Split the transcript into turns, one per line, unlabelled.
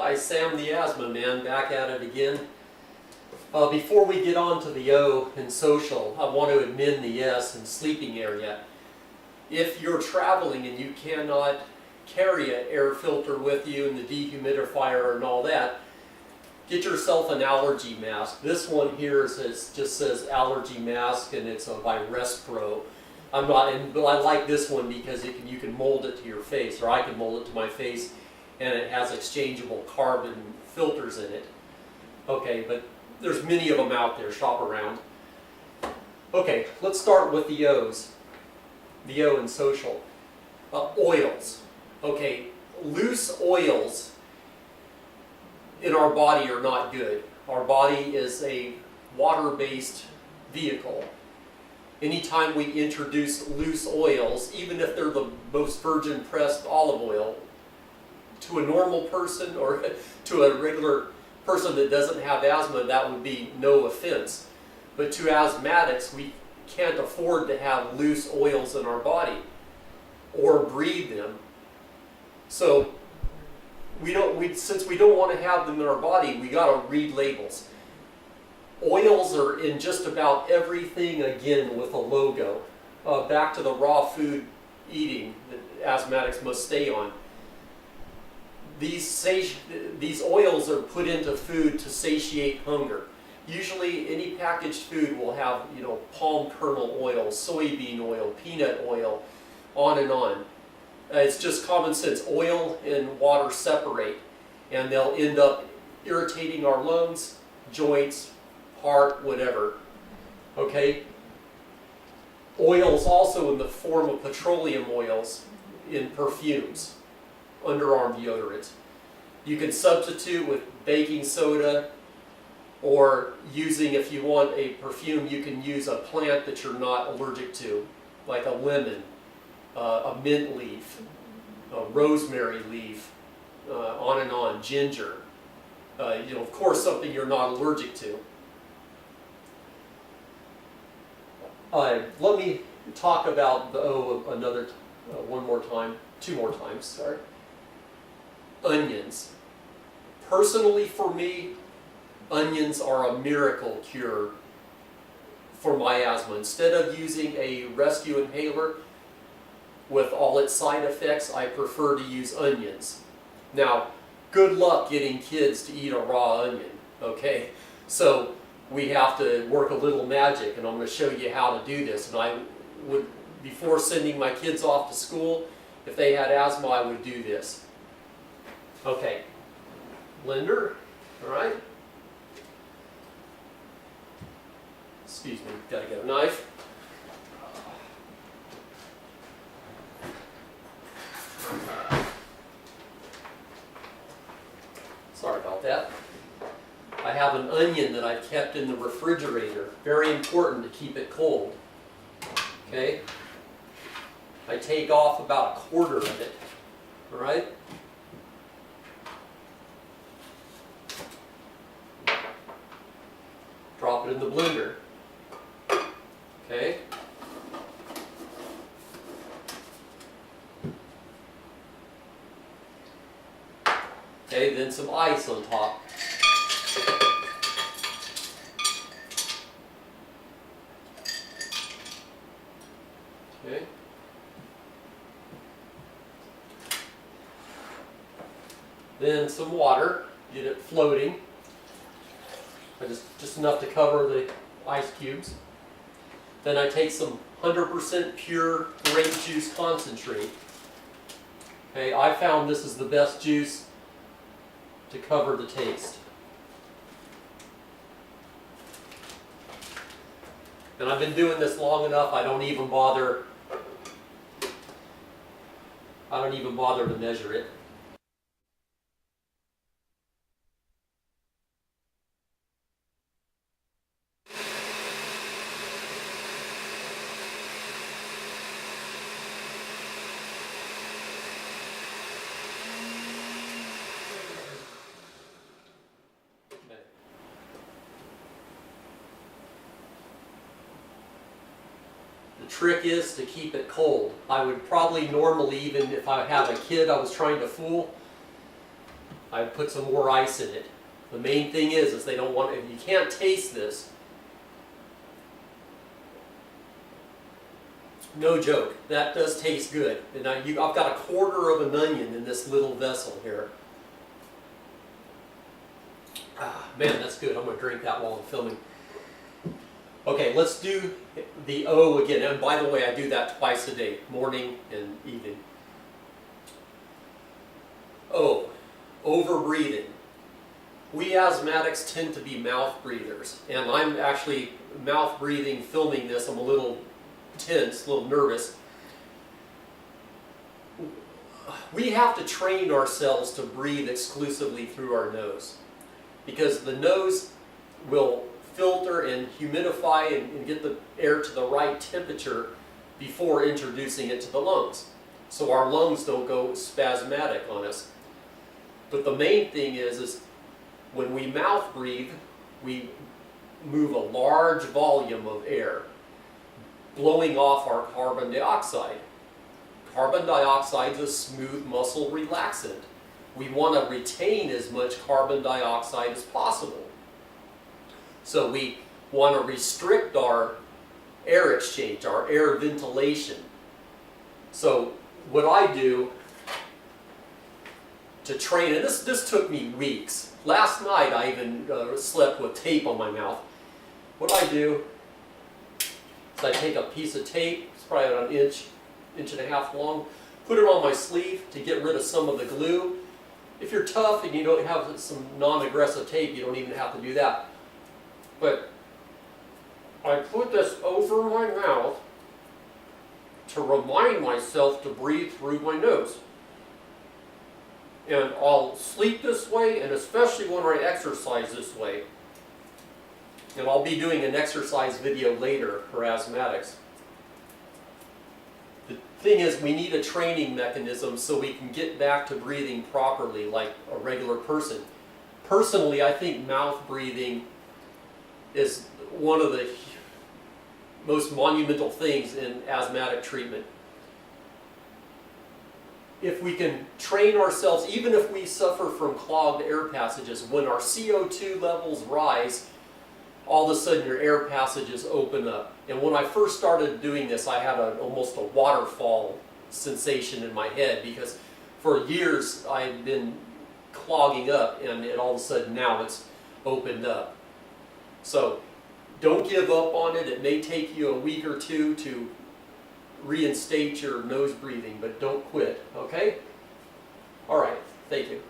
Hi, Sam the Asthma Man, back at it again. Before we get on to the O in social, I want to amend the S in sleeping area. If you're traveling and you cannot carry an air filter with you and the dehumidifier and all that, get yourself an allergy mask. This one here just says allergy mask, and it's by Respro. But I like this one because you can mold it to your face, or I can mold it to my face, and it has exchangeable carbon filters in it. Okay, but there's many of them out there. Shop around. Okay, let's start with the O's. The O in social. Oils. Okay, loose oils in our body are not good. Our body is a water-based vehicle. Anytime we introduce loose oils, even if they're the most virgin pressed olive oil, to a normal person or to a regular person that doesn't have asthma, that would be no offense. But to asthmatics, we can't afford to have loose oils in our body or breathe them. So since we don't want to have them in our body, we got to read labels. Oils are in just about everything, again, with a logo. Back to the raw food eating that asthmatics must stay on. These oils are put into food to satiate hunger. Usually any packaged food will have, palm kernel oil, soybean oil, peanut oil, on and on. It's just common sense. Oil and water separate, and they'll end up irritating our lungs, joints, heart, whatever. Okay? Oils also in the form of petroleum oils in perfumes, underarm deodorant. You can substitute with baking soda, or if you want a perfume, you can use a plant that you're not allergic to, like a lemon, a mint leaf, a rosemary leaf, on and on, ginger. Of course, something you're not allergic to. Let me talk about the O two more times, sorry. Onions. Personally, for me, onions are a miracle cure for my asthma. Instead of using a rescue inhaler with all its side effects, I prefer to use onions. Now, good luck getting kids to eat a raw onion, okay? So we have to work a little magic, and I'm going to show you how to do this. And I would, before sending my kids off to school, if they had asthma, I would do this. Okay, blender, all right? Excuse me, gotta get a knife. Sorry about that. I have an onion that I've kept in the refrigerator. Very important to keep it cold. Okay? I take off about a quarter of it. All right? Drop it in the blender. Okay? Okay, then some ice on top. Okay. Then some water, get it floating. Just enough to cover the ice cubes. Then I take some 100% pure grape juice concentrate. Okay, I found this is the best juice to cover the taste. And I've been doing this long enough, I don't even bother to measure it. The trick is to keep it cold. I would probably normally, even if I have a kid I was trying to fool, I put some more ice in it. The main thing is they don't want, if you can't taste this, no joke, that does taste good. And I've got a quarter of an onion in this little vessel here. Ah, man, that's good. I'm going to drink that while I'm filming. Okay, let's do the O again. And by the way, I do that twice a day, morning and evening. O, over-breathing. We asthmatics tend to be mouth breathers. And I'm actually mouth breathing, filming this. I'm a little tense, a little nervous. We have to train ourselves to breathe exclusively through our nose, because the nose will filter and humidify and get the air to the right temperature before introducing it to the lungs. So our lungs don't go spasmodic on us. But the main thing is when we mouth breathe, we move a large volume of air, blowing off our carbon dioxide. Carbon dioxide is a smooth muscle relaxant. We want to retain as much carbon dioxide as possible. So we want to restrict our air exchange, our air ventilation. So what I do to train, and this took me weeks. Last night I even slept with tape on my mouth. What I do is I take a piece of tape, it's probably about an inch and a half long, put it on my sleeve to get rid of some of the glue. If you're tough and you don't have some non-aggressive tape, you don't even have to do that. But I put this over my mouth to remind myself to breathe through my nose. And I'll sleep this way, and especially when I exercise this way. And I'll be doing an exercise video later for asthmatics. The thing is, we need a training mechanism so we can get back to breathing properly like a regular person. Personally, I think mouth breathing is one of the most monumental things in asthmatic treatment. If we can train ourselves, even if we suffer from clogged air passages, when our CO2 levels rise, all of a sudden your air passages open up. And when I first started doing this, I had almost a waterfall sensation in my head, because for years I had been clogging up, and all of a sudden now it's opened up. So don't give up on it. It may take you a week or two to reinstate your nose breathing, but don't quit, okay? All right, thank you.